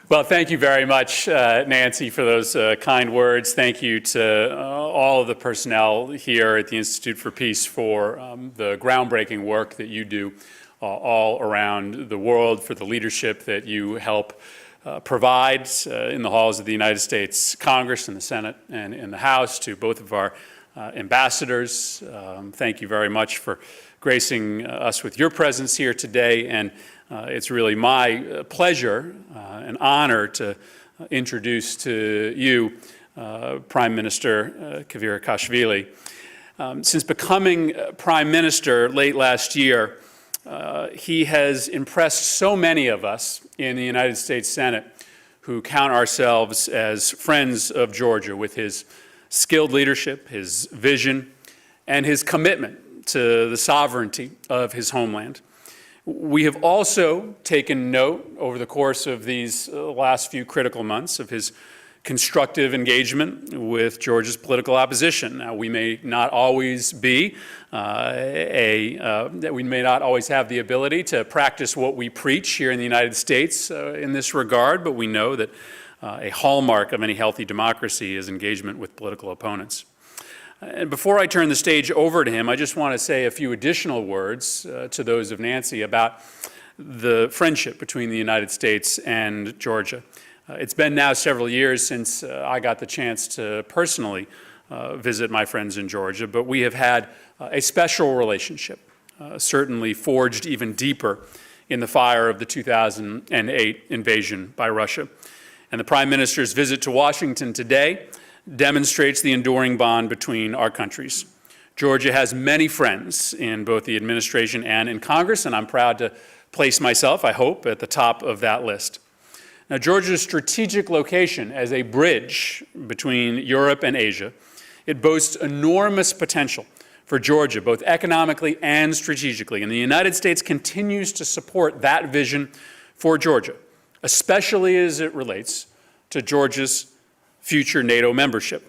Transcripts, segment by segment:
Well, thank you very much, Nancy, for those kind words. Thank you to all of the personnel here at the Institute for Peace for the groundbreaking work that you do all around the world, for the leadership that you help provide in the halls of the United States Congress, in the Senate, and in the House, to both of our ambassadors. Thank you very much for gracing us with your presence here today, and it's really my pleasure and honor to introduce to you Prime Minister Კვirikашvili. Since becoming Prime Minister late last year, he has impressed so many of us in the United States Senate who count ourselves as friends of Georgia with his skilled leadership, his vision, and his commitment to the sovereignty of his homeland. We have also taken note over the course of these last few critical months of his constructive engagement with Georgia's political opposition. Now, we may not always be we may not always have the ability to practice what we preach here in the United States in this regard, but we know that a hallmark of any healthy democracy is engagement with political opponents. And before I turn the stage over to him, I just want to say a few additional words to those of Nancy about the friendship between the United States and Georgia. It's been now several years since I got the chance to personally visit my friends in Georgia, but we have had a special relationship, certainly forged even deeper in the fire of the 2008 invasion by Russia. And the Prime Minister's visit to Washington today demonstrates the enduring bond between our countries. Georgia has many friends in both the administration and in Congress, and I'm proud to place myself, I hope, at the top of that list. Now, Georgia's strategic location as a bridge between Europe and Asia, it boasts enormous potential for Georgia, both economically and strategically, and the United States continues to support that vision for Georgia, especially as it relates to Georgia's future NATO membership.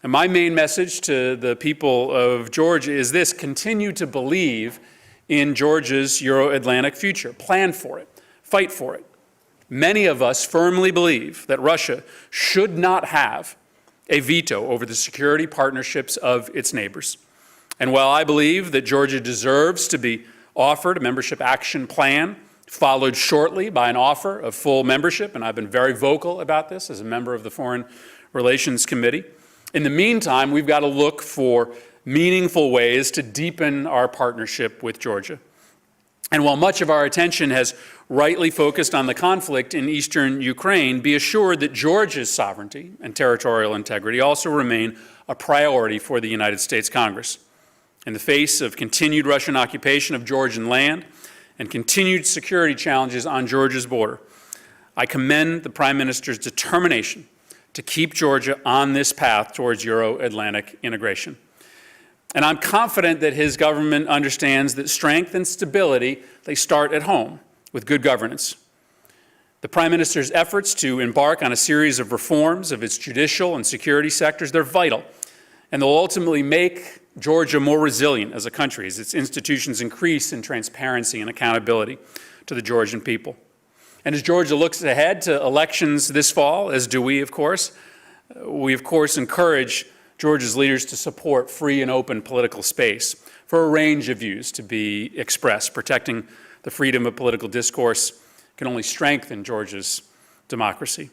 And my main message to the people of Georgia is this: continue to believe in Georgia's Euro-Atlantic future. Plan for it. Fight for it. Many of us firmly believe that Russia should not have a veto over the security partnerships of its neighbors. And while I believe that Georgia deserves to be offered a membership action plan, followed shortly by an offer of full membership, and I've been very vocal about this as a member of the Foreign Relations Committee. In the meantime, we've got to look for meaningful ways to deepen our partnership with Georgia. And while much of our attention has rightly focused on the conflict in eastern Ukraine, be assured that Georgia's sovereignty and territorial integrity also remain a priority for the United States Congress. In the face of continued Russian occupation of Georgian land and continued security challenges on Georgia's border, I commend the Prime Minister's determination to keep Georgia on this path towards Euro-Atlantic integration. And I'm confident that his government understands that strength and stability, they start at home with good governance. The Prime Minister's efforts to embark on a series of reforms of its judicial and security sectors, they're vital, and they'll ultimately make Georgia more resilient as a country as its institutions increase in transparency and accountability to the Georgian people. And as Georgia looks ahead to elections this fall, as do we, of course, encourage Georgia's leaders to support free and open political space for a range of views to be expressed. Protecting the freedom of political discourse can only strengthen Georgia's democracy.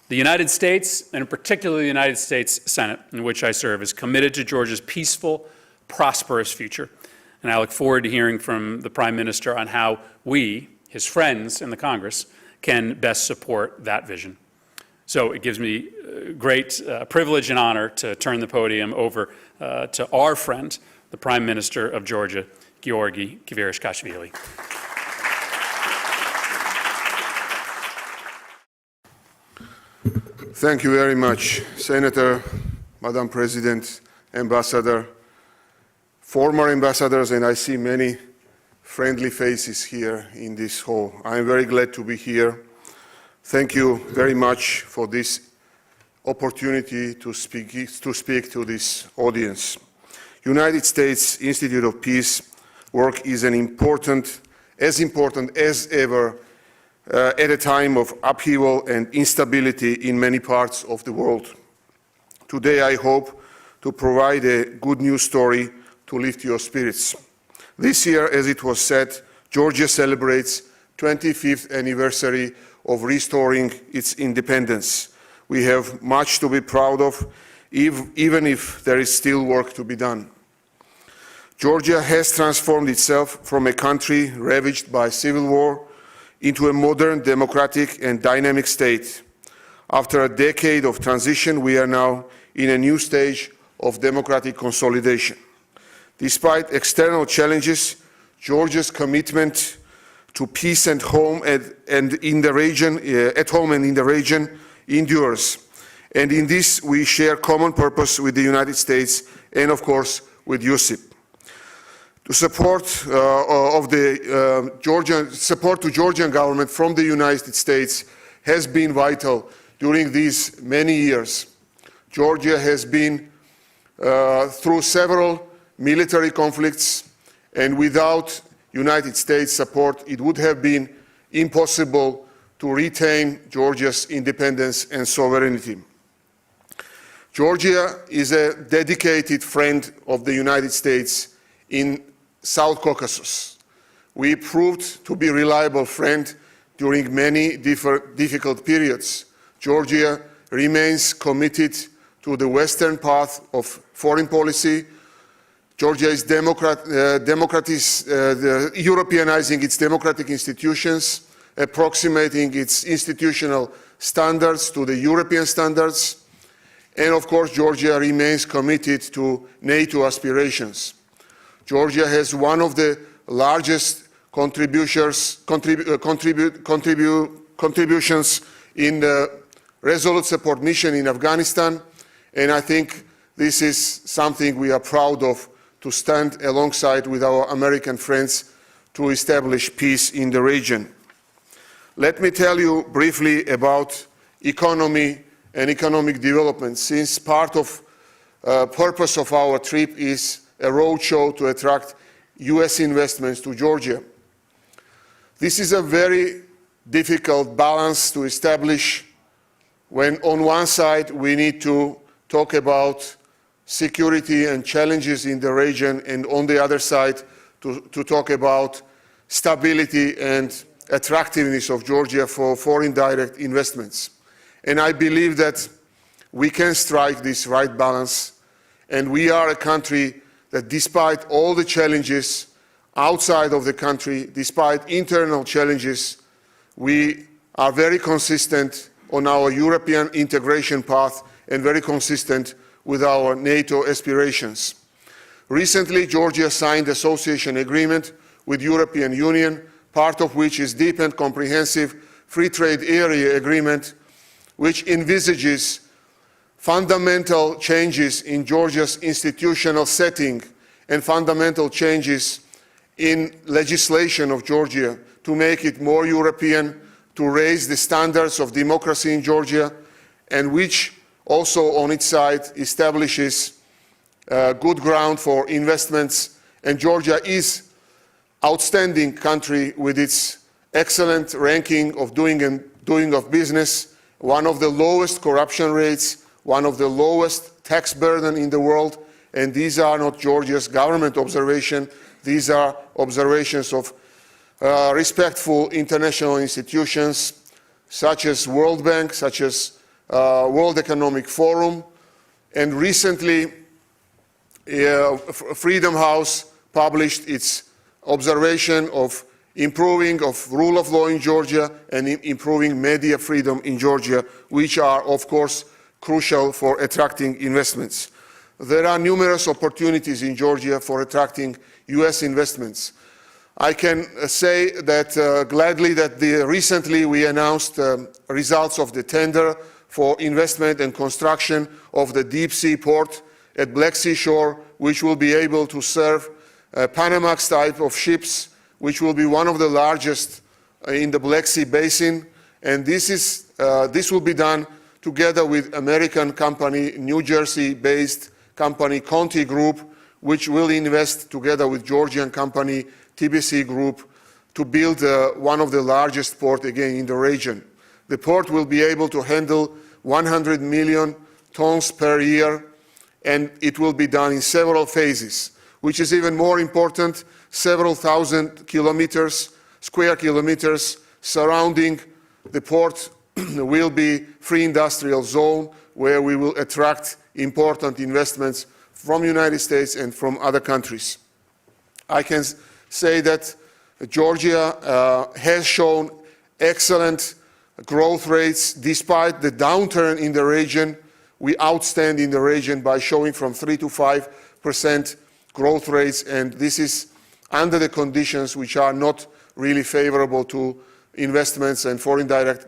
The United States, and in particular the United States Senate, in which I serve, is committed to Georgia's peaceful, prosperous future. And I look forward to hearing from the Prime Minister on how we, his friends in the Congress, can best support that vision. So it gives me great privilege and honor to turn the podium over to our friend, the Prime Minister of Georgia, Gyorgy Კვirikашvili. Thank you very much, Senator, Madam President, Ambassador, former ambassadors, and I see many friendly faces here in this hall. I am very glad to be here. Thank you very much for this opportunity to speak to this audience. United States Institute of Peace work is as important as ever at a time of upheaval and instability in many parts of the world. Today I hope to provide a good news story to lift your spirits. This year, as it was said, Georgia celebrates 25th anniversary of restoring its independence. We have much to be proud of, even if there is still work to be done. Georgia has transformed itself from a country ravaged by civil war into a modern, democratic, and dynamic state. After a decade of transition, we are now in a new stage of democratic consolidation. Despite external challenges, Georgia's commitment to peace and home and in the region, at home and in the region, endures. And in this, we share common purpose with the United States and, of course, with USIP. The support to Georgian government from the United States has been vital during these many years. Georgia has been through several military conflicts, and without United States support, it would have been impossible to retain Georgia's independence and sovereignty. Georgia is a dedicated friend of the United States in South Caucasus. We proved to be a reliable friend during many difficult periods. Georgia remains committed to the Western path of foreign policy. Georgia is Europeanizing its democratic institutions, approximating its institutional standards to the European standards. And of course, Georgia remains committed to NATO aspirations. Georgia has one of the largest contributions in the resolute support mission in Afghanistan, and I think this is something we are proud of, to stand alongside with our American friends to establish peace in the region. Let me tell you briefly about economy and economic development, since part of purpose of our trip is a roadshow to attract US investments to Georgia. This is a very difficult balance to establish when on one side we need to talk about security and challenges in the region, and on the other side to talk about stability and attractiveness of Georgia for foreign direct investments. And I believe that we can strike this right balance, and we are a country that, despite all the challenges outside of the country, despite internal challenges, we are very consistent on our European integration path and very consistent with our NATO aspirations. Recently, Georgia signed an association agreement with the European Union, part of which is deep and comprehensive free trade area agreement, which envisages fundamental changes in Georgia's institutional setting and fundamental changes in legislation of Georgia to make it more European, to raise the standards of democracy in Georgia, and which also on its side establishes good ground for investments. And Georgia is an outstanding country with its excellent ranking of doing of business, one of the lowest corruption rates, one of the lowest tax burden in the world, and these are not Georgia's government observations, these are observations of respectful international institutions such as World Bank, such as World Economic Forum, and recently Freedom House published its observation of improving of rule of law in Georgia and improving media freedom in Georgia, which are, of course, crucial for attracting investments. There are numerous opportunities in Georgia for attracting US investments. I can say that gladly that recently we announced results of the tender for investment and construction of the deep sea port at Black Sea shore, which will be able to serve Panamax type of ships, which will be one of the largest in the Black Sea basin. And this will be done together with American company, New Jersey-based company Conti Group, which will invest together with Georgian company TBC Group to build one of the largest ports again in the region. The port will be able to handle 100 million tons per year, and it will be done in several phases, which is even more important. Several thousand square kilometers surrounding the port will be free industrial zone where we will attract important investments from the United States and from other countries. I can say that Georgia has shown excellent growth rates despite the downturn in the region. We outstand in the region by showing from 3 to 5% growth rates, and this is under the conditions which are not really favorable to investments and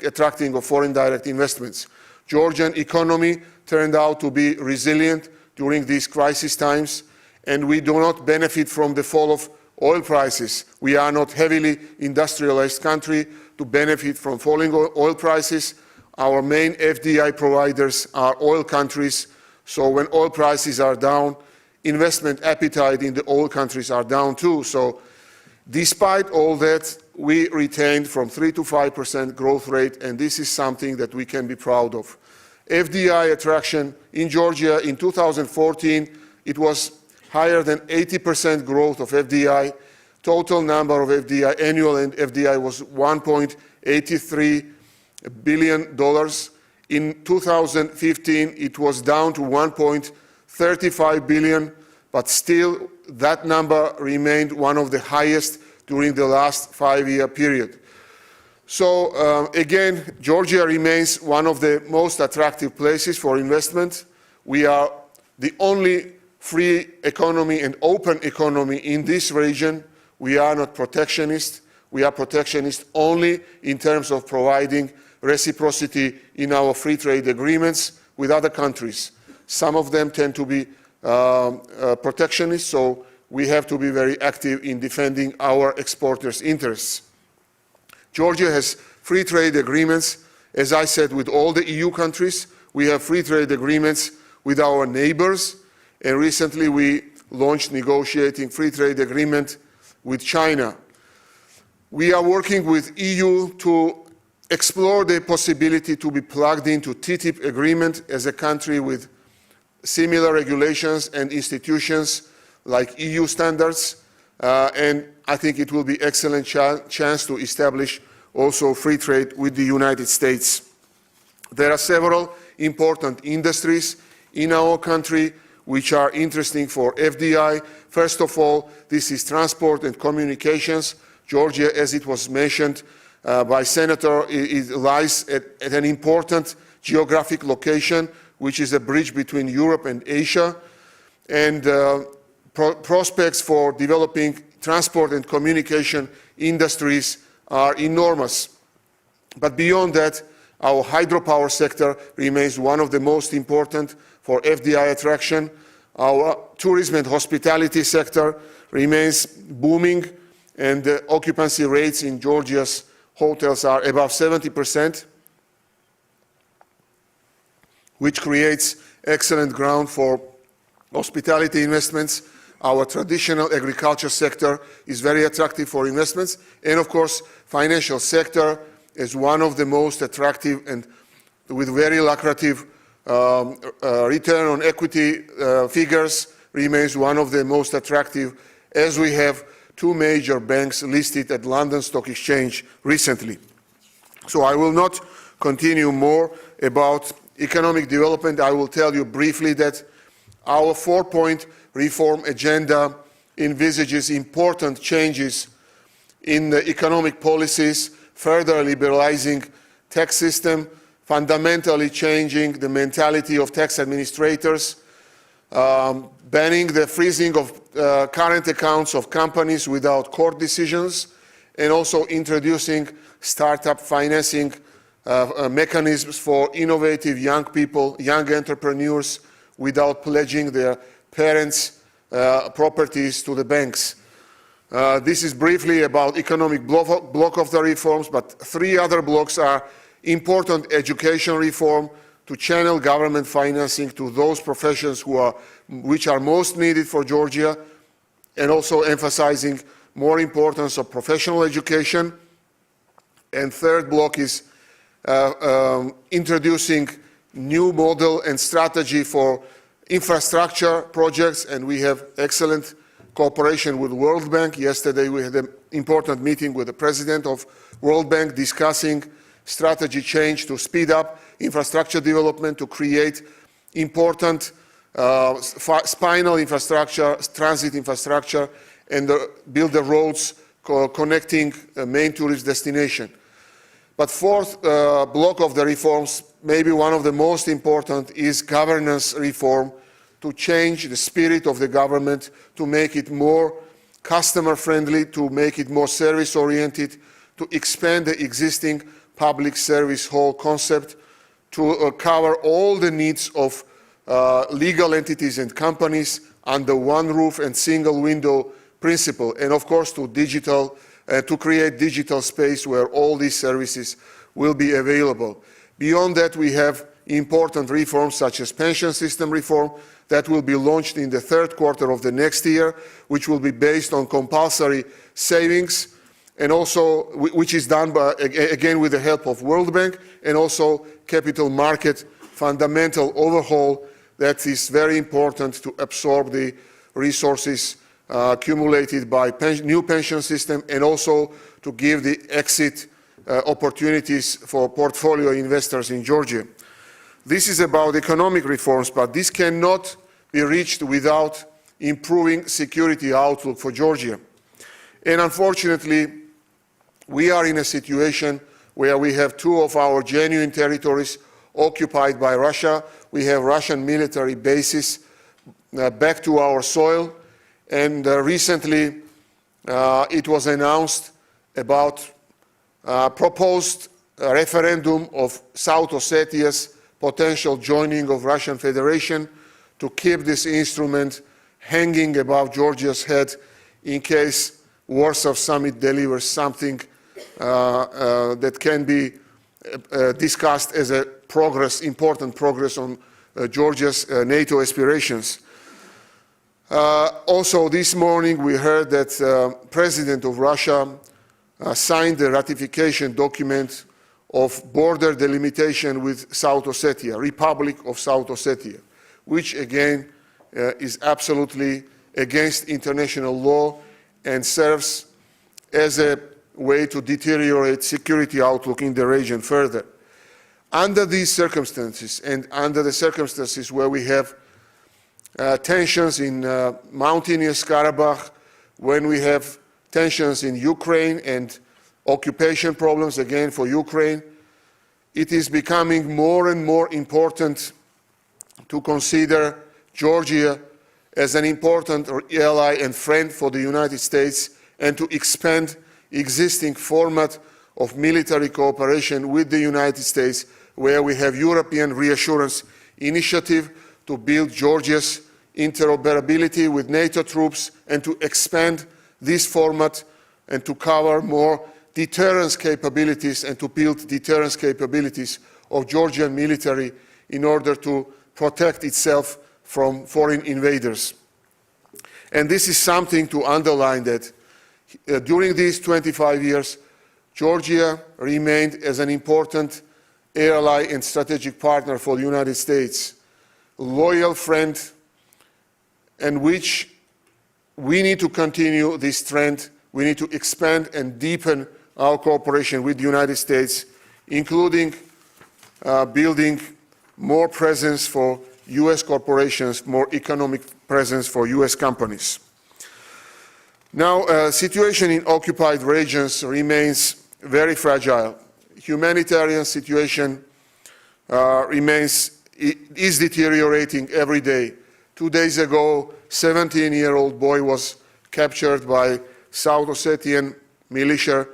attracting of foreign direct investments. Georgian economy turned out to be resilient during these crisis times, and we do not benefit from the fall of oil prices. We are not heavily industrialized country to benefit from falling oil prices. Our main FDI providers are oil countries, so when oil prices are down, investment appetite in the oil countries are down too. So despite all that, we retained from 3 to 5% growth rate, and this is something that we can be proud of. FDI attraction in Georgia in 2014, it was higher than 80% growth of FDI. Total number of FDI, annual FDI was $1.83 billion. In 2015, it was down to 1.35 billion, but still that number remained one of the highest during the last 5-year period. So again, Georgia remains one of the most attractive places for investment. We are the only free economy and open economy in this region. We are not protectionist. We are protectionist only in terms of providing reciprocity in our free trade agreements with other countries. Some of them tend to be protectionist, so we have to be very active in defending our exporters' interests. Georgia has free trade agreements, as I said, with all the EU countries. We have free trade agreements with our neighbors, and recently we launched negotiating free trade agreement with China. We are working with EU to explore the possibility to be plugged into TTIP agreement as a country with similar regulations and institutions like EU standards, and I think it will be an excellent chance to establish also free trade with the United States. There are several important industries in our country which are interesting for FDI. First of all, this is transport and communications. Georgia, as it was mentioned by Senator, it lies at an important geographic location, which is a bridge between Europe and Asia, and prospects for developing transport and communication industries are enormous. But beyond that, our hydropower sector remains one of the most important for FDI attraction. Our tourism and hospitality sector remains booming, and the occupancy rates in Georgia's hotels are above 70%, which creates excellent ground for hospitality investments. Our traditional agriculture sector is very attractive for investments. And of course, financial sector is one of the most attractive and with very lucrative return on equity figures, remains one of the most attractive, as we have 2 major banks listed at London Stock Exchange recently. So I will not continue more about economic development. I will tell you briefly that our 4-point reform agenda envisages important changes in the economic policies, further liberalizing tax system, fundamentally changing the mentality of tax administrators, banning the freezing of current accounts of companies without court decisions, and also introducing startup financing mechanisms for innovative young people, young entrepreneurs, without pledging their parents' properties to the banks. This is briefly about economic block of the reforms, but 3 other blocks are important education reform to channel government financing to those professions which are most needed for Georgia, and also emphasizing more importance of professional education. And third block is introducing new model and strategy for infrastructure projects, and we have excellent cooperation with World Bank. Yesterday we had an important meeting with the president of World Bank discussing strategy change to speed up infrastructure development, to create important spinal infrastructure, transit infrastructure, and build the roads connecting main tourist destination. But fourth block of the reforms, maybe one of the most important, is governance reform, to change the spirit of the government, to make it more customer-friendly, to make it more service-oriented, to expand the existing public service hall concept, to cover all the needs of legal entities and companies under one roof and single window principle, and of course to create digital space where all these services will be available. Beyond that, we have important reforms such as pension system reform that will be launched in the third quarter of the next year, which will be based on compulsory savings, and also which is done by, again with the help of World Bank, and also capital market fundamental overhaul that is very important to absorb the resources accumulated by new pension system, and also to give the exit opportunities for portfolio investors in Georgia. This is about economic reforms, but this cannot be reached without improving security outlook for Georgia. And unfortunately, we are in a situation where we have two of our genuine territories occupied by Russia. We have Russian military bases back to our soil. And recently, it was announced about proposed referendum of South Ossetia's potential joining of Russian Federation, to keep this instrument hanging above Georgia's head in case Warsaw Summit delivers something that can be discussed as a progress, important progress on Georgia's NATO aspirations. Also this morning we heard that President of Russia signed the ratification document of border delimitation with South Ossetia, Republic of South Ossetia, which again is absolutely against international law and serves as a way to deteriorate security outlook in the region further. Under these circumstances, and under the circumstances where we have tensions in mountainous Karabakh, when we have tensions in Ukraine and occupation problems again for Ukraine, it is becoming more and more important to consider Georgia as an important ally and friend for the United States, and to expand existing format of military cooperation with the United States, where we have European Reassurance Initiative to build Georgia's interoperability with NATO troops, and to expand this format and to cover more deterrence capabilities and to build deterrence capabilities of Georgian military in order to protect itself from foreign invaders. And this is something to underline, that during these 25 years, Georgia remained as an important ally and strategic partner for the United States, loyal friend, and which we need to continue this trend. We need to expand and deepen our cooperation with the United States, including building more presence for US corporations, more economic presence for US companies. Now, situation in occupied regions remains very fragile. Humanitarian situation is deteriorating every day. 2 days ago, 17-year-old boy was captured by South Ossetian militia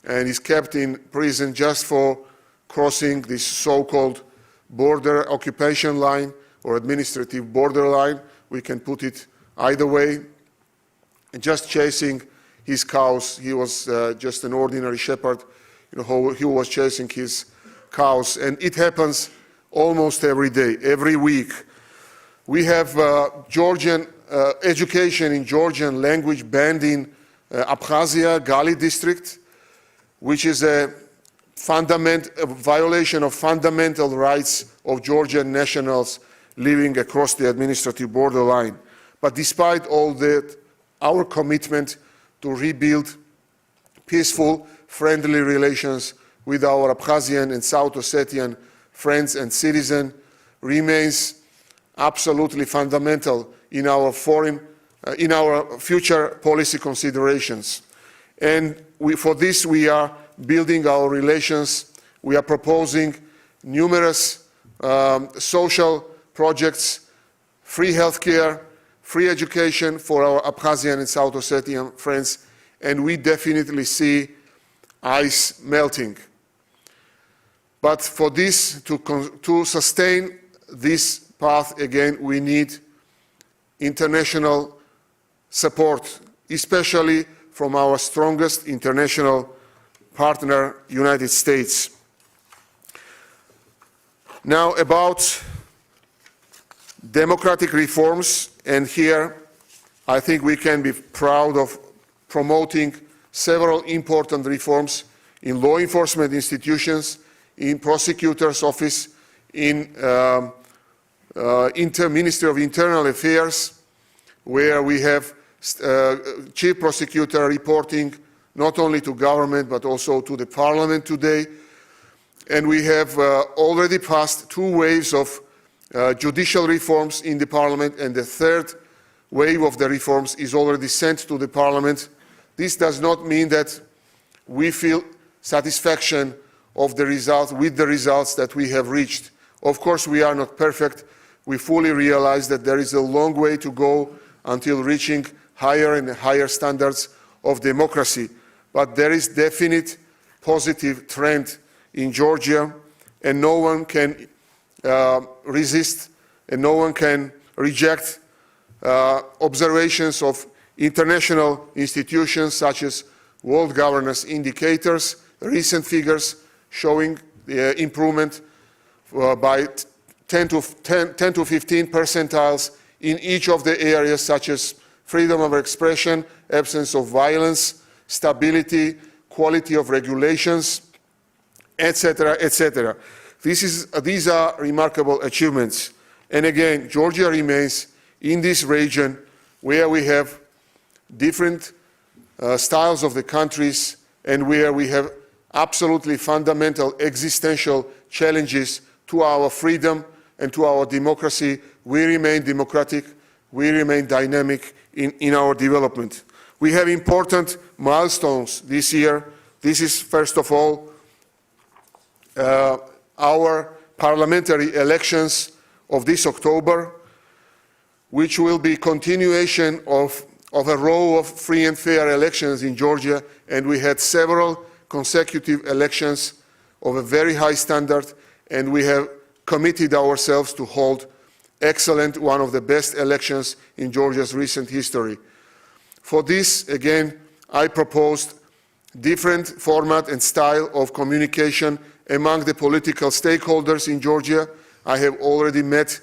and is kept in prison just for crossing this so-called border occupation line or administrative border line. We can put it either way. And just chasing his cows. He was just an ordinary shepherd, he was chasing his cows. And it happens almost every day, every week. We have Georgian education in Georgian language banned in Abkhazia, Gali district, which is a violation of fundamental rights of Georgian nationals living across the administrative borderline. But despite all that, our commitment to rebuild peaceful, friendly relations with our Abkhazian and South Ossetian friends and citizens remains absolutely fundamental in our future policy considerations. And for this, we are building our relations. We are proposing numerous social projects, free healthcare, free education for our Abkhazian and South Ossetian friends, and we definitely see ice melting. But for this, to sustain this path again, we need international support, especially from our strongest international partner, United States. Now about democratic reforms, and here I think we can be proud of promoting several important reforms in law enforcement institutions, in prosecutor's office, in Ministry of Internal Affairs, where we have chief prosecutor reporting not only to government but also to the parliament today. And we have already passed 2 waves of judicial reforms in the parliament, and the 3rd wave of the reforms is already sent to the parliament. This does not mean that we feel satisfaction of the results, with the results that we have reached. Of course, we are not perfect. We fully realize that there is a long way to go until reaching higher and higher standards of democracy. But there is definite positive trend in Georgia, and no one can resist and no one can reject observations of international institutions such as World Governance Indicators, recent figures showing the improvement by 10 to 15 percentiles in each of the areas such as freedom of expression, absence of violence, stability, quality of regulations, etc., etc. These are remarkable achievements. And again, Georgia remains in this region where we have different styles of the countries and where we have absolutely fundamental existential challenges to our freedom and to our democracy. We remain democratic, we remain dynamic in our development. We have important milestones this year. This is, first of all, our parliamentary elections of this October, which will be continuation of a row of free and fair elections in Georgia, and we had several consecutive elections of a very high standard, and we have committed ourselves to hold excellent, one of the best elections in Georgia's recent history. For this, again, I proposed different format and style of communication among the political stakeholders in Georgia. I have already met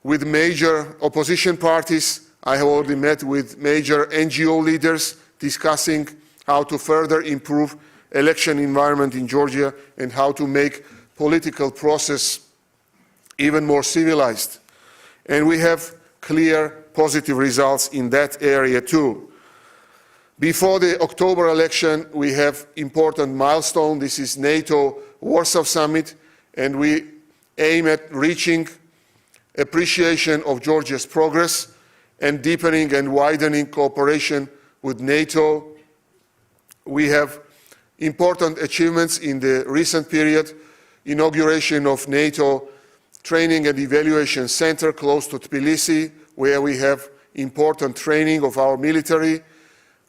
with major opposition parties. I have already met with major NGO leaders discussing how to further improve election environment in Georgia and how to make political process even more civilized. And we have clear positive results in that area too. Before the October election, we have important milestone. This is NATO Warsaw Summit, and we aim at reaching appreciation of Georgia's progress and deepening and widening cooperation with NATO. We have important achievements in the recent period: inauguration of NATO Training and Evaluation Center close to Tbilisi, where we have important training of our military.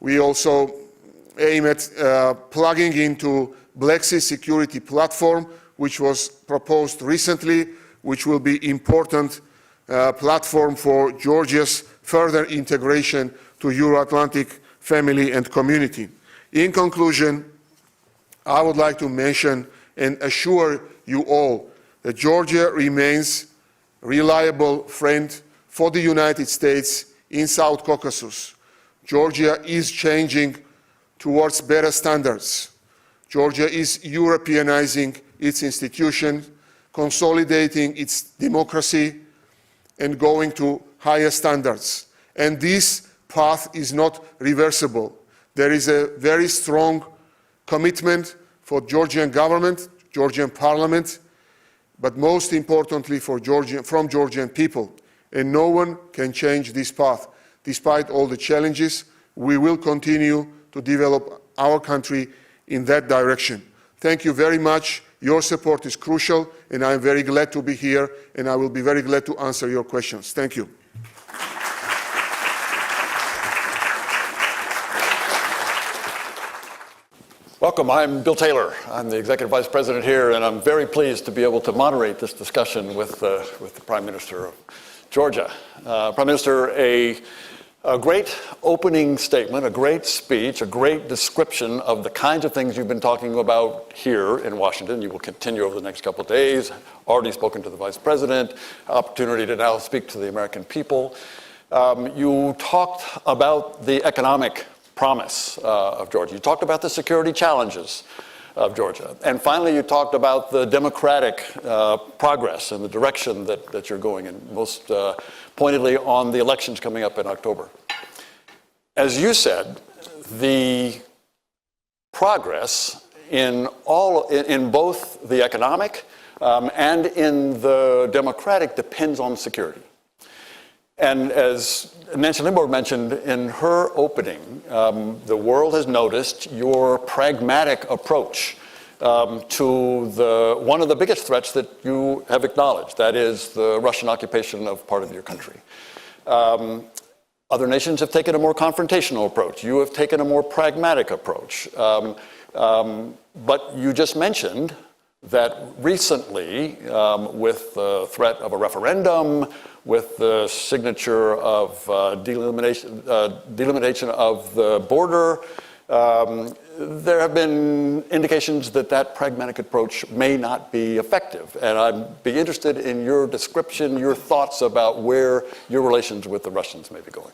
We also aim at plugging into Black Sea Security Platform, which was proposed recently, which will be important platform for Georgia's further integration to Euro-Atlantic family and community. In conclusion, I would like to mention and assure you all that Georgia remains a reliable friend for the United States in South Caucasus. Georgia is changing towards better standards. Georgia is Europeanizing its institutions, consolidating its democracy, and going to higher standards. And this path is not reversible. There is a very strong commitment for Georgian government, Georgian parliament, but most importantly from Georgian people. And no one can change this path. Despite all the challenges, we will continue to develop our country in that direction. Thank you very much. Your support is crucial, and I am very glad to be here, and I will be very glad to answer your questions. Thank you. Welcome. I'm Bill Taylor. I'm the Executive Vice President here, and I'm very pleased to be able to moderate this discussion with the Prime Minister of Georgia. Prime Minister, a great opening statement, a great speech, a great description of the kinds of things you've been talking about here in Washington. You will continue over the next couple of days. Already spoken to the Vice President, opportunity to now speak to the American people. You talked about the economic promise of Georgia. You talked about the security challenges of Georgia. And finally, you talked about the democratic progress and the direction that you're going in, most pointedly on the elections coming up in October. As you said, the progress in both the economic and in the democratic depends on security. And as Nancy Limburg mentioned in her opening, the world has noticed your pragmatic approach to one of the biggest threats that you have acknowledged, that is the Russian occupation of part of your country. Other nations have taken a more confrontational approach. You have taken a more pragmatic approach. But you just mentioned that recently, with the threat of a referendum, with the signature of delimitation of the border, there have been indications that that pragmatic approach may not be effective. And I'd be interested in your description, your thoughts about where your relations with the Russians may be going.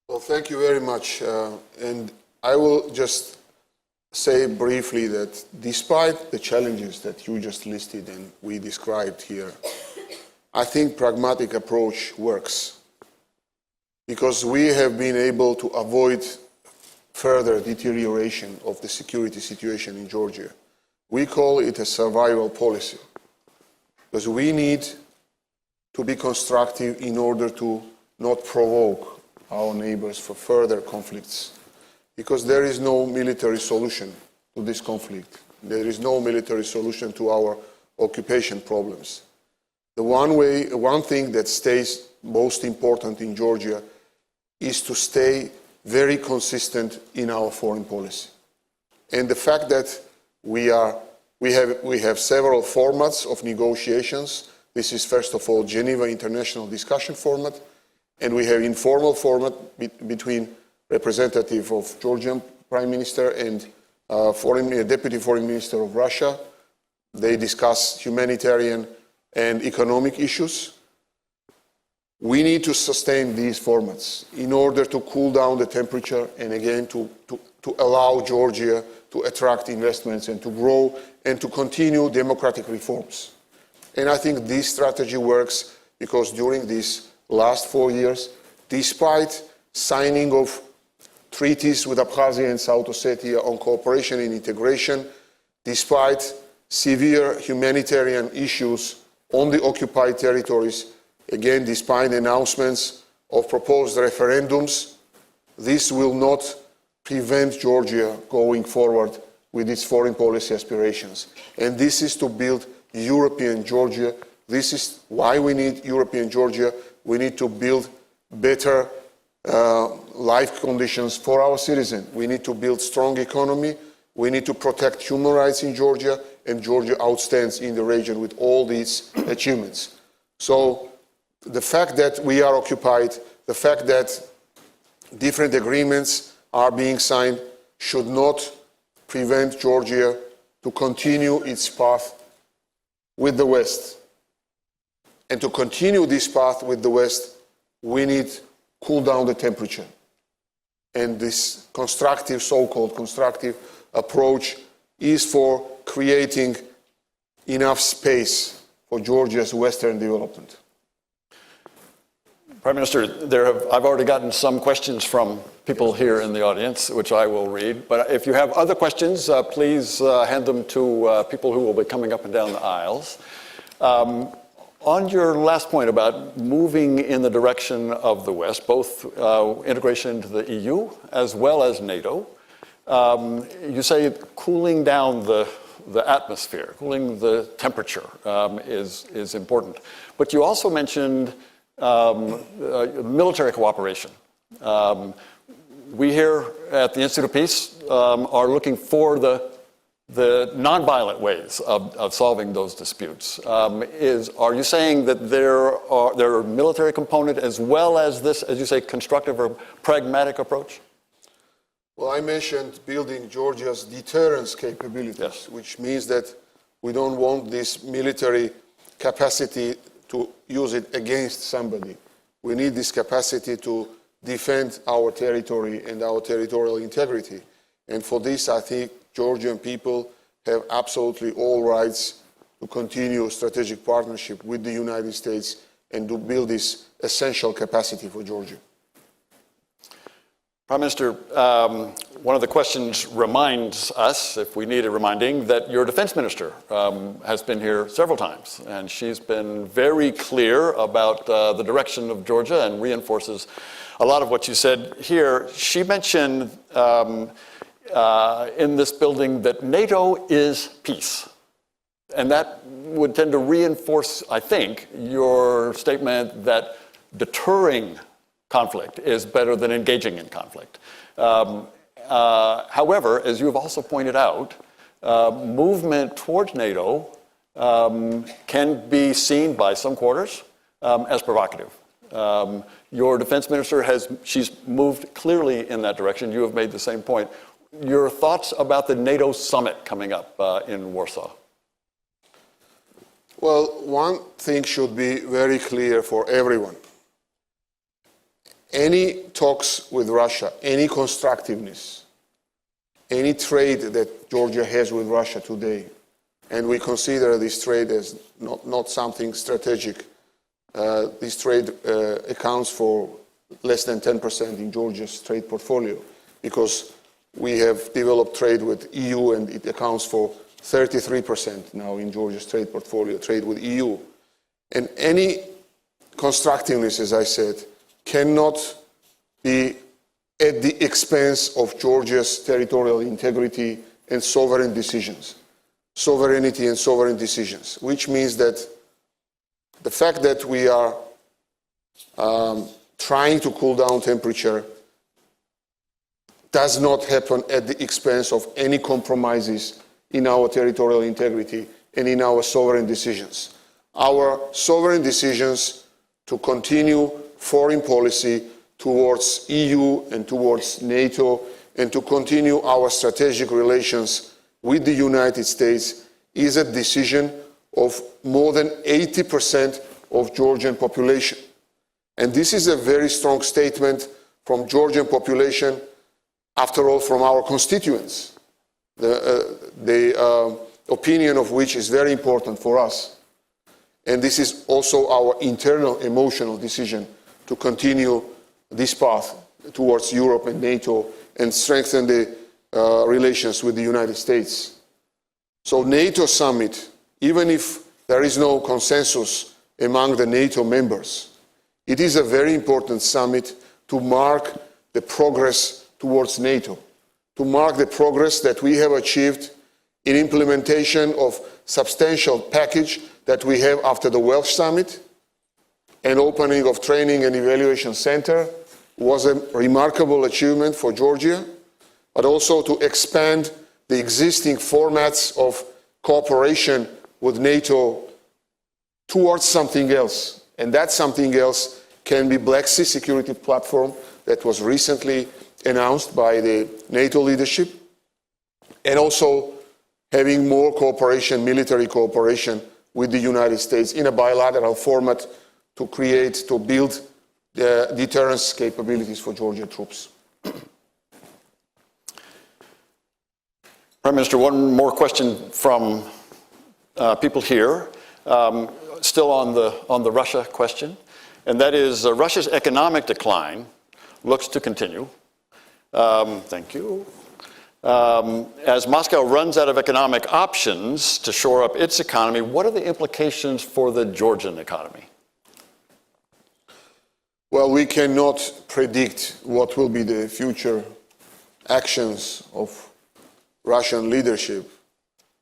Well, thank you very much. And I will just say briefly that despite the challenges that you just listed and we described here, I think pragmatic approach works because we have been able to avoid further deterioration of the security situation in Georgia. We call it a survival policy because we need to be constructive in order to not provoke our neighbors for further conflicts, because there is no military solution to this conflict. There is no military solution to our occupation problems. The one thing that stays most important in Georgia is to stay very consistent in our foreign policy. And the fact that we have several formats of negotiations. This is, first of all, Geneva International Discussion Format, and we have informal format between representative of Georgian Prime Minister and Deputy Foreign Minister of Russia. They discuss humanitarian and economic issues. We need to sustain these formats in order to cool down the temperature and again to allow Georgia to attract investments and to grow and to continue democratic reforms. And I think this strategy works because during these last 4 years, despite signing of treaties with Abkhazia and South Ossetia on cooperation and integration, despite severe humanitarian issues on the occupied territories, again, despite announcements of proposed referendums, this will not prevent Georgia going forward with its foreign policy aspirations. And this is to build European Georgia. This is why we need European Georgia. We need to build better life conditions for our citizens. We need to build strong economy. We need to protect human rights in Georgia, and Georgia outstands in the region with all these achievements. So the fact that we are occupied, the fact that different agreements are being signed should not prevent Georgia to continue its path with the West. And to continue this path with the West, we need to cool down the temperature. and this constructive, so-called constructive approach is for creating enough space for Georgia's Western development. Prime Minister, I've already gotten some questions from people here in the audience, which I will read. But if you have other questions, please hand them to people who will be coming up and down the aisles. On your last point about moving in the direction of the West, both integration into the EU as well as NATO, you say cooling down the atmosphere, cooling the temperature is important. But you also mentioned military cooperation. We here at the Institute of Peace are looking for the nonviolent ways of solving those disputes. Are you saying that there are military component as well as this, as you say, constructive or pragmatic approach? Well, I mentioned building Georgia's deterrence capabilities, Yes. which means that we don't want this military capacity to use it against somebody. We need this capacity to defend our territory and our territorial integrity. And for this, I think Georgian people have absolutely all rights to continue a strategic partnership with the United States and to build this essential capacity for Georgia. Prime Minister, one of the questions reminds us, if we need a reminding, that your defense minister has been here several times, and she's been very clear about the direction of Georgia and reinforces a lot of what you said here. She mentioned in this building that NATO is peace. And that would tend to reinforce, I think, your statement that deterring conflict is better than engaging in conflict. However, as you've also pointed out, movement towards NATO can be seen by some quarters as provocative. Your defense minister she's moved clearly in that direction. You have made the same point. Your thoughts about the NATO summit coming up in Warsaw? Well, one thing should be very clear for everyone. Any talks with Russia, any constructiveness, any trade that Georgia has with Russia today, and we consider this trade as not something strategic, this trade accounts for less than 10% in Georgia's trade portfolio, because we have developed trade with EU and it accounts for 33% now in Georgia's trade portfolio, trade with EU. And any constructiveness, as I said, cannot be at the expense of Georgia's territorial integrity and sovereign decisions. Sovereignty and sovereign decisions, which means that the fact that we are trying to cool down temperature does not happen at the expense of any compromises in our territorial integrity and in our sovereign decisions. Our sovereign decisions to continue foreign policy towards EU and towards NATO and to continue our strategic relations with the United States is a decision of more than 80% of Georgian population. And this is a very strong statement from Georgian population, after all, from our constituents, the opinion of which is very important for us. And this is also our internal emotional decision to continue this path towards Europe and NATO and strengthen the relations with the United States. So NATO summit, even if there is no consensus among the NATO members, it is a very important summit to mark the progress towards NATO, to mark the progress that we have achieved in implementation of substantial package that we have after the Welsh summit. An opening of training and evaluation center was a remarkable achievement for Georgia, but also to expand the existing formats of cooperation with NATO towards something else. And that something else can be Black Sea Security Platform that was recently announced by the NATO leadership, and also having more cooperation, military cooperation with the United States in a bilateral format to build the deterrence capabilities for Georgian troops. Prime Minister, one more question from people here, still on the Russia question, and that is Russia's economic decline looks to continue. Thank you. As Moscow runs out of economic options to shore up its economy, what are the implications for the Georgian economy? Well, we cannot predict what will be the future actions of Russian leadership.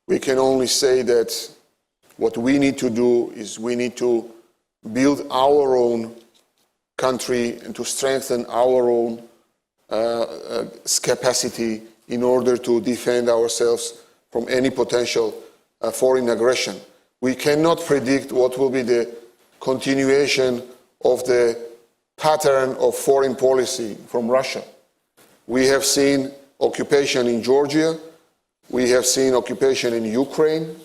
We can only say that what we need to do is we need to build our own country and to strengthen our own capacity in order to defend ourselves from any potential foreign aggression. We cannot predict what will be the continuation of the pattern of foreign policy from Russia. We have seen occupation in Georgia. We have seen occupation in Ukraine.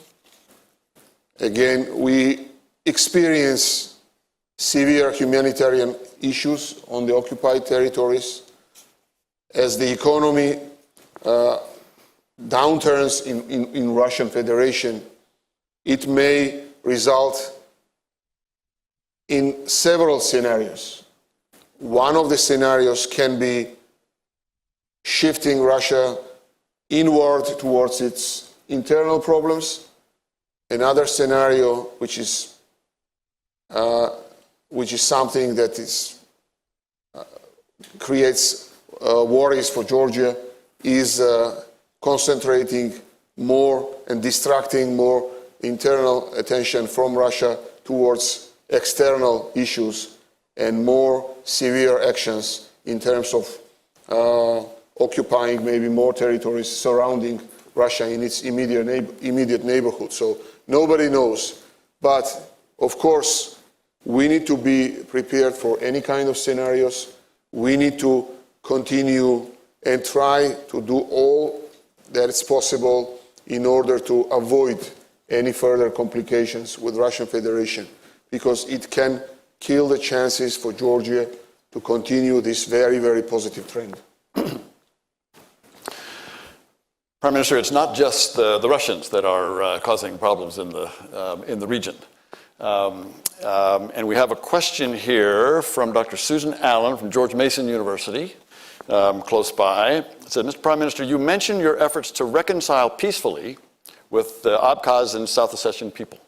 Again, we experience severe humanitarian issues on the occupied territories. As the economy downturns in Russian Federation, it may result in several scenarios. One of the scenarios can be shifting Russia inward towards its internal problems. Another scenario, which is something that creates worries for Georgia, is concentrating more and distracting more internal attention from Russia towards external issues and more severe actions in terms of occupying maybe more territories surrounding Russia in its immediate neighborhood. So nobody knows. But of course, we need to be prepared for any kind of scenarios. We need to continue and try to do all that is possible in order to avoid any further complications with Russian Federation, because it can kill the chances for Georgia to continue this very, very positive trend. Prime Minister, it's not just the Russians that are causing problems in the region. And we have a question here from Dr. Susan Allen from George Mason University, close by. It said, Mr. Prime Minister, you mentioned your efforts to reconcile peacefully with the Abkhaz and South Ossetian people.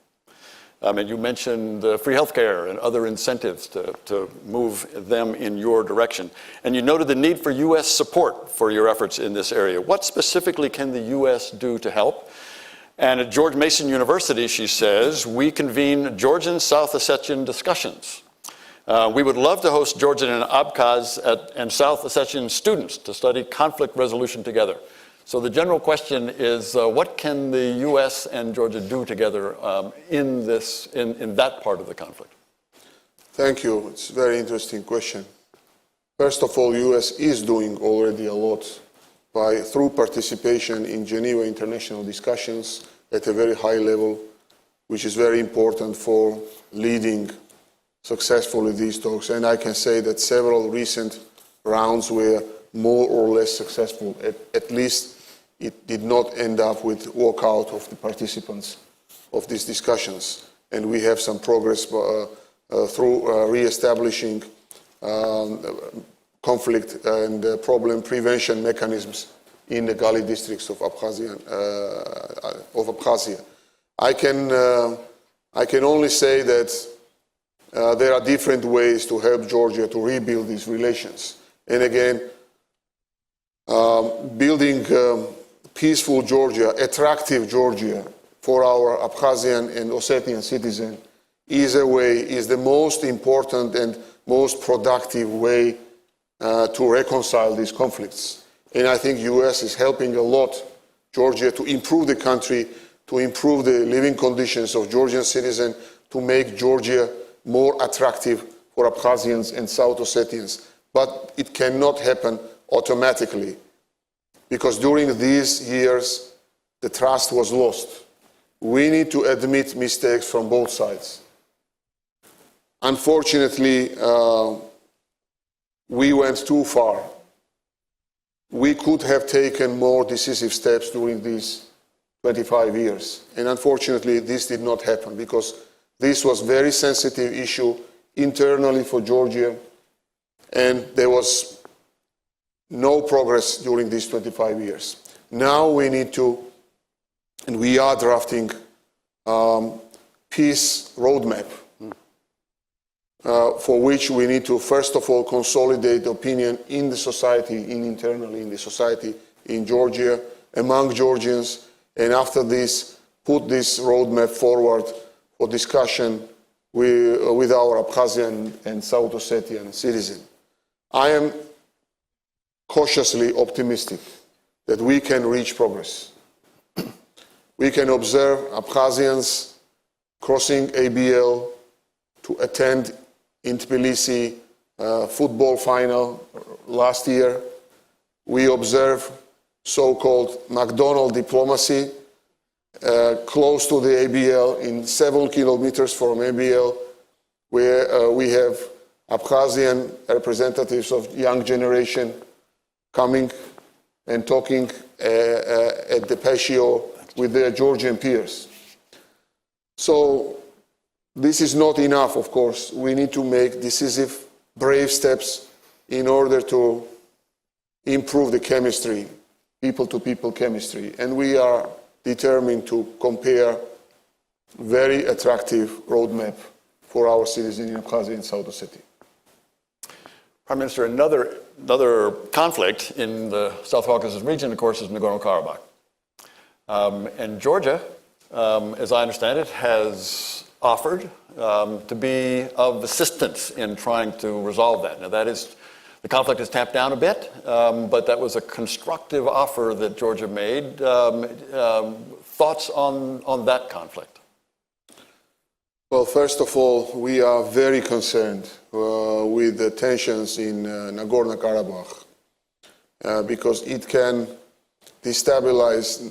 And you mentioned free healthcare and other incentives to move them in your direction. And you noted the need for U.S. support for your efforts in this area. What specifically can the U.S. do to help? And at George Mason University, she says, we convene Georgian South Ossetian discussions. We would love to host Georgian and Abkhaz and South Ossetian students to study conflict resolution together. So the general question is, what can the U.S. and Georgia do together in that part of the conflict? Thank you. It's a very interesting question. First of all, U.S. is doing already a lot through participation in Geneva international discussions at a very high level, which is very important for leading successfully these talks. And I can say that several recent rounds were more or less successful. At least it did not end up with walkout of the participants of these discussions. And we have some progress through re-establishing conflict and problem prevention mechanisms in the Gali districts of Abkhazia. I can only say that there are different ways to help Georgia to rebuild these relations. And again, building peaceful Georgia, attractive Georgia for our Abkhazian and Ossetian citizens is the most important and most productive way to reconcile these conflicts. And I think U.S. is helping a lot Georgia to improve the country, to improve the living conditions of Georgian citizens, to make Georgia more attractive for Abkhazians and South Ossetians. But it cannot happen automatically, because during these years, the trust was lost. We need to admit mistakes from both sides. Unfortunately, we went too far we could have taken more decisive steps during these 25 years. And unfortunately, this did not happen because this was a very sensitive issue internally for Georgia, and there was no progress during these 25 years. Now we need to, and we are drafting peace roadmap for which we need to, first of all, consolidate opinion in the society, internally in the society in Georgia, among Georgians, and after this, put this roadmap forward for discussion with our Abkhazian and South Ossetian citizens. I am cautiously optimistic that we can reach progress. We can observe Abkhazians crossing ABL to attend in Tbilisi football final last year. We observe so-called McDonald diplomacy close to the ABL, in 7 kilometers from ABL, where we have Abkhazian representatives of young generation coming and talking at the patio with their Georgian peers. So this is not enough, of course. We need to make decisive, brave steps in order to improve the chemistry, people-to-people chemistry. And we are determined to compare very attractive roadmap for our citizens in Abkhazia and South Ossetia. Prime Minister, another conflict in the South Caucasus region, of course, is Nagorno-Karabakh. And Georgia, as I understand it, has offered to be of assistance in trying to resolve that. Now, that is, the conflict is tamped down a bit, but that was a constructive offer that Georgia made. Thoughts on that conflict? Well, first of all, we are very concerned with the tensions in Nagorno-Karabakh because it can destabilize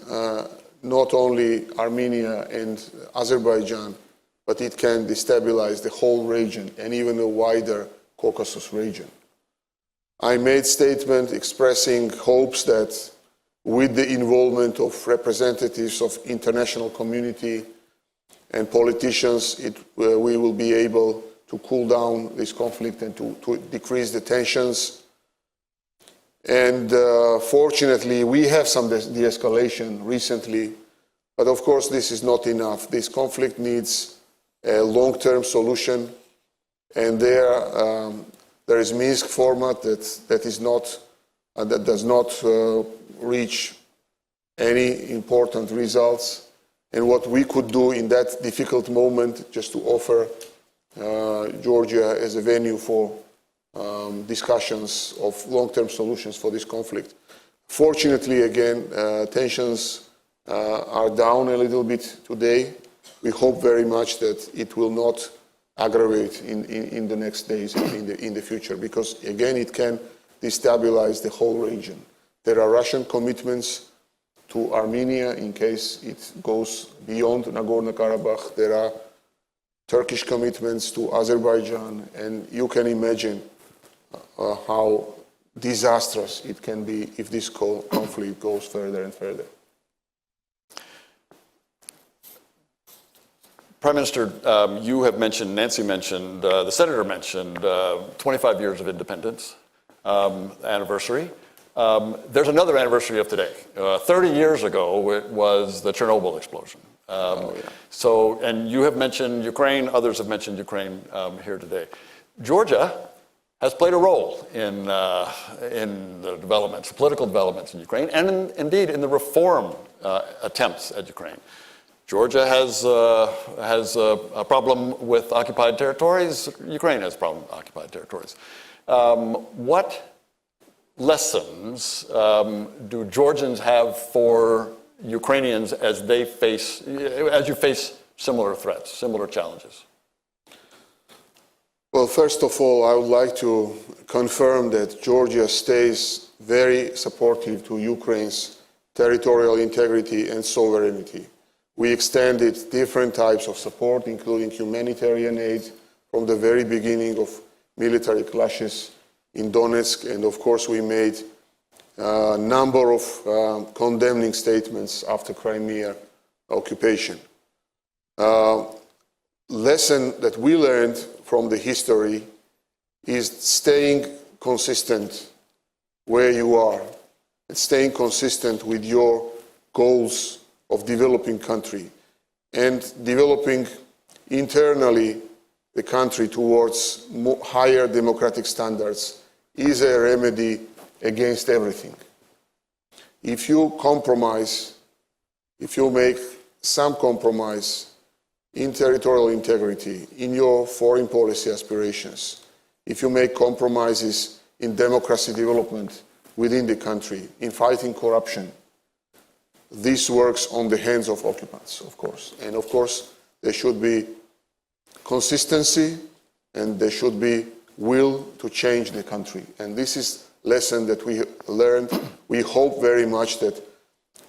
not only Armenia and Azerbaijan, but it can destabilize the whole region and even the wider Caucasus region. I made statement expressing hopes that with the involvement of representatives of international community and politicians, we will be able to cool down this conflict and to decrease the tensions. And fortunately, we have some de-escalation recently, but of course this is not enough. This conflict needs a long-term solution, and there is Minsk format that does not reach any important results. And what we could do in that difficult moment, just to offer Georgia as a venue for discussions of long-term solutions for this conflict. Fortunately, again, tensions are down a little bit today. We hope very much that it will not aggravate in the next days and in the future, because again, it can destabilize the whole region. There are Russian commitments to Armenia in case it goes beyond Nagorno-Karabakh. There are Turkish commitments to Azerbaijan, and you can imagine how disastrous it can be if this conflict goes further and further. Prime Minister, you have mentioned, Nancy mentioned, the Senator mentioned 25 years of independence anniversary. There's another anniversary of today. 30 years ago, it was the Chernobyl explosion. So, and you have mentioned Ukraine, others have mentioned Ukraine here today. Georgia has played a role in the developments, political developments in Ukraine, and indeed in the reform attempts at Ukraine. Georgia has a problem with occupied territories. Ukraine has a problem with occupied territories. What lessons do Georgians have for Ukrainians as you face similar threats, similar challenges? Well, first of all, I would like to confirm that Georgia stays very supportive to Ukraine's territorial integrity and sovereignty. We extended different types of support, including humanitarian aid, from the very beginning of military clashes in Donetsk, and of course we made number of condemning statements after Crimea occupation. Lesson that we learned from the history is staying consistent where you are and staying consistent with your goals of developing country and developing internally the country towards higher democratic standards is a remedy against everything. If you compromise, if you make some compromise in territorial integrity, in your foreign policy aspirations, if you make compromises in democracy development within the country, in fighting corruption, this works on the hands of occupants, of course. And of course, there should be consistency and there should be will to change the country. And this is a lesson that we learned. We hope very much that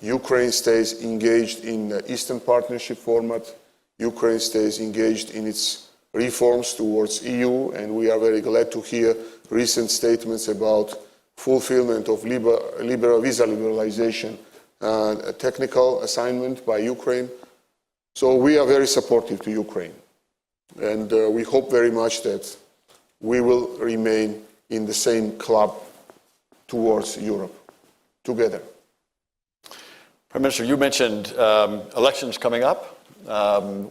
Ukraine stays engaged in the Eastern Partnership format. Ukraine stays engaged in its reforms towards EU, and we are very glad to hear recent statements about fulfillment of visa liberalization, a technical assignment by Ukraine. So we are very supportive to Ukraine. And we hope very much that we will remain in the same club towards Europe, together. Prime Minister, you mentioned elections coming up.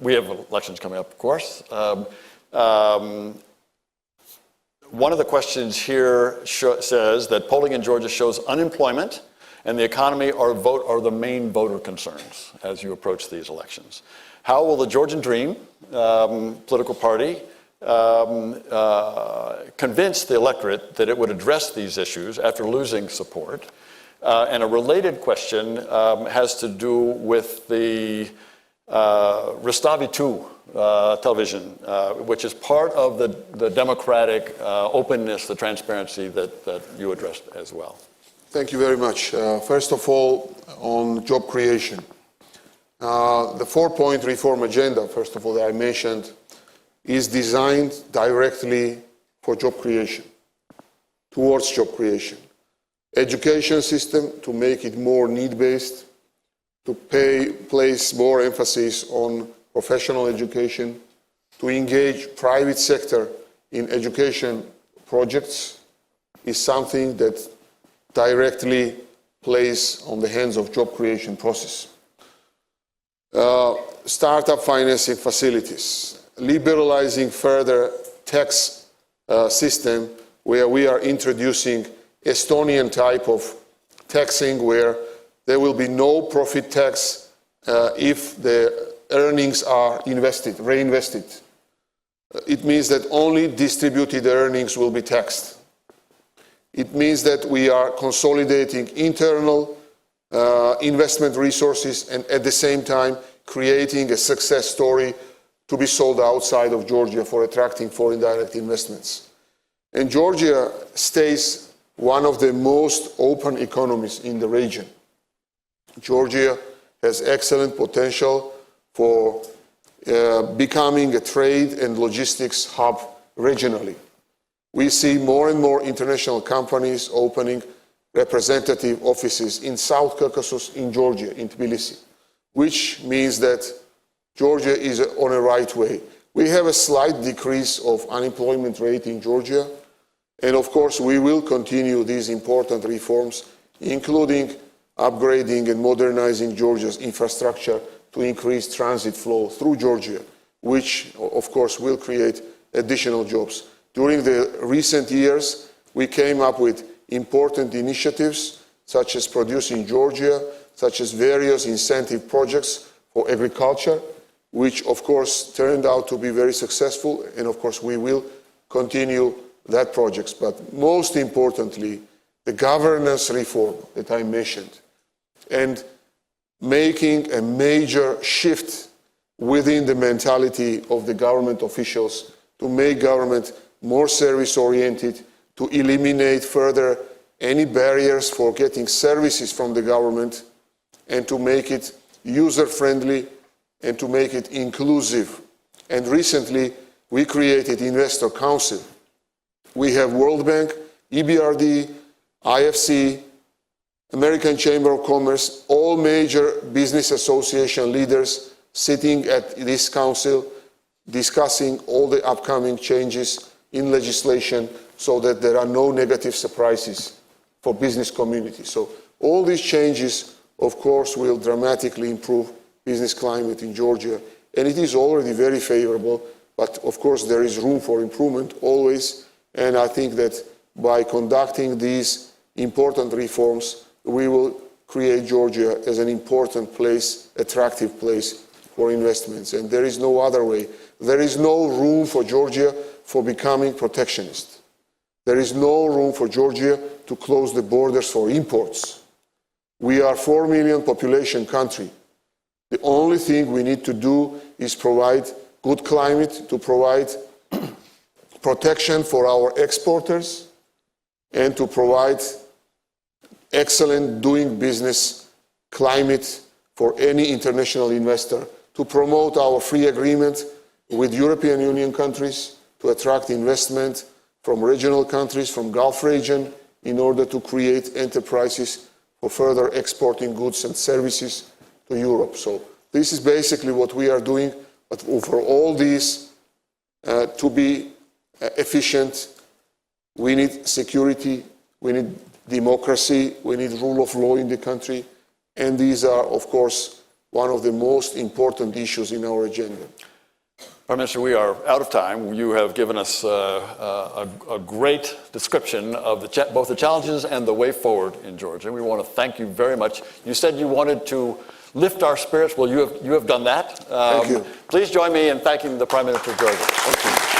We have elections coming up, of course. One of the questions here says that polling in Georgia shows unemployment and the economy are the main voter concerns as you approach these elections. How will the Georgian Dream political party convince the electorate that it would address these issues after losing support? And a related question has to do with the Rustavi 2 television, which is part of the democratic openness, the transparency that you addressed as well. Thank you very much. First of all, on job creation. The 4-point reform agenda, first of all, that I mentioned, is designed directly for job creation, towards job creation. Education system, to make it more need-based, to place more emphasis on professional education, to engage private sector in education projects is something that directly plays on the hands of job creation process. Startup financing facilities, liberalizing further tax system where we are introducing Estonian type of taxing where there will be no profit tax if the earnings are reinvested. It means that only distributed earnings will be taxed. It means that we are consolidating internal investment resources and at the same time creating a success story to be sold outside of Georgia for attracting foreign direct investments. And Georgia stays one of the most open economies in the region. Georgia has excellent potential for becoming a trade and logistics hub regionally. We see more and more international companies opening representative offices in South Caucasus, in Georgia, in Tbilisi, which means that Georgia is on a right way. We have a slight decrease of unemployment rate in Georgia, and of course we will continue these important reforms, including upgrading and modernizing Georgia's infrastructure to increase transit flow through Georgia, which of course will create additional jobs. During the recent years, we came up with important initiatives such as Producing Georgia, such as various incentive projects for agriculture, which of course turned out to be very successful, and of course we will continue that project. But most importantly, the governance reform that I mentioned, and making a major shift within the mentality of the government officials to make government more service-oriented, to eliminate further any barriers for getting services from the government, and to make it user-friendly and to make it inclusive. And recently, we created Investor Council. We have World Bank, EBRD, IFC, American Chamber of Commerce, all major business association leaders sitting at this council, discussing all the upcoming changes in legislation so that there are no negative surprises for business community. So all these changes, of course, will dramatically improve business climate in Georgia. And it is already very favorable, but of course there is room for improvement always. And I think that by conducting these important reforms, we will create Georgia as an important place, attractive place for investments. And there is no other way. There is no room for Georgia for becoming protectionist. There is no room for Georgia to close the borders for imports. We are a 4 million population country. The only thing we need to do is provide good climate, to provide protection for our exporters, and to provide excellent doing business climate for any international investor, to promote our free agreement with European Union countries, to attract investment from regional countries, from Gulf region, in order to create enterprises for further exporting goods and services to Europe. So this is basically what we are doing, but for all these to be efficient, we need security, we need democracy, we need rule of law in the country, and these are, of course, one of the most important issues in our agenda. Prime Minister, we are out of time. You have given us a great description of both the challenges and the way forward in Georgia. We want to thank you very much. You said you wanted to lift our spirits. Well, you have done that. Thank you. Please join me in thanking the Prime Minister of Georgia. Thank you.